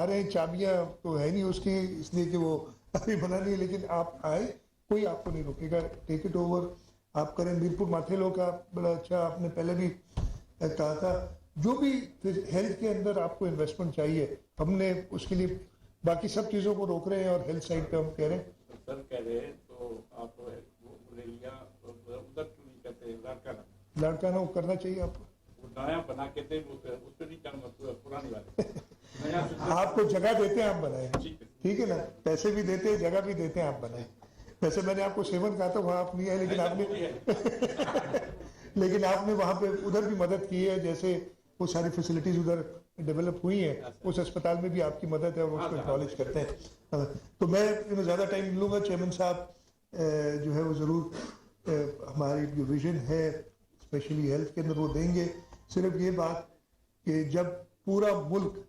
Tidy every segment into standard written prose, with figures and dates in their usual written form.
हमारे चाबियां तो है नहीं उसकी, इसलिए कि वो अभी बना नहीं है, लेकिन आप आए, कोई आपको नहीं रोकेगा, टेक इट ओवर आप करें। मीरपुर माथेलो का बड़ा अच्छा आपने पहले भी कहा था, जो भी हेल्थ के अंदर आपको इन्वेस्टमेंट चाहिए, हमने उसके लिए बाकी सब चीज़ों को रोक रहे हैं और हेल्थ साइड पे हम कह रहे हैं। सर कह रहे हैं तो आप उधर क्यों नहीं कहते लाड़काना? लाड़काना वो करना चाहिए आपको, वो नया बना के थे, उस पर नहीं करना, पुरानी वाले आपको जगह देते हैं आप बनाए, ठीक है। ठीक है ना, पैसे भी देते हैं, जगह भी देते हैं, आप बनाए। वैसे मैंने आपको सेवन कहा था, वहाँ आप नहीं आए, लेकिन आपने लेकिन आपने वहाँ पे उधर भी मदद की है, जैसे वो सारी फैसिलिटीज उधर डेवलप हुई हैं, उस अस्पताल में भी आपकी मदद है और उसको एक्नॉलेज करते हैं। तो मैं ज़्यादा टाइम नहीं लूँगा, चेयरमैन साहब जो है वो ज़रूर हमारी जो विजन है स्पेशली हेल्थ के अंदर वो देंगे। सिर्फ ये बात कि जब पूरा मुल्क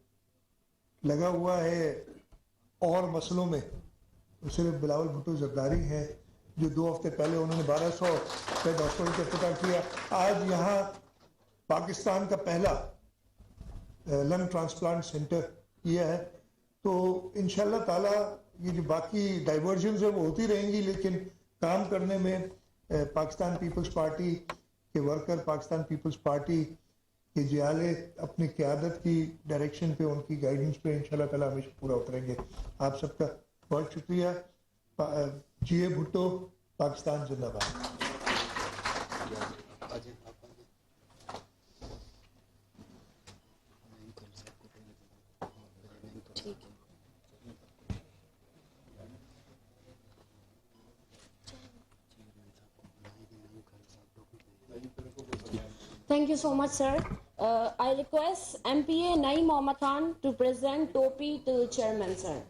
लगा हुआ है और मसलों में, तो सिर्फ बिलावल भुट्टो जरदारी हैं जो 2 हफ्ते पहले उन्होंने 1200 बेड हॉस्पिटल का इफ्तिताह किया। आज यहाँ पाकिस्तान का पहला लंग ट्रांसप्लांट सेंटर किया है। तो इंशाल्लाह ताला ये जो बाकी डाइवर्जन्स है वो होती रहेंगी, लेकिन काम करने में पाकिस्तान पीपल्स पार्टी के वर्कर, पाकिस्तान पीपल्स पार्टी के जियाले अपनी क़यादत की डायरेक्शन पे, उनकी गाइडेंस पे इंशाल्लाह ताला हमेशा पूरा उतरेंगे। आप सबका बहुत शुक्रिया। जीए भुट्टो, पाकिस्तान जिंदाबाद। Thank you so much, sir. I request MPA Naeem Mohammed Khan to present Topi to the chairman, sir.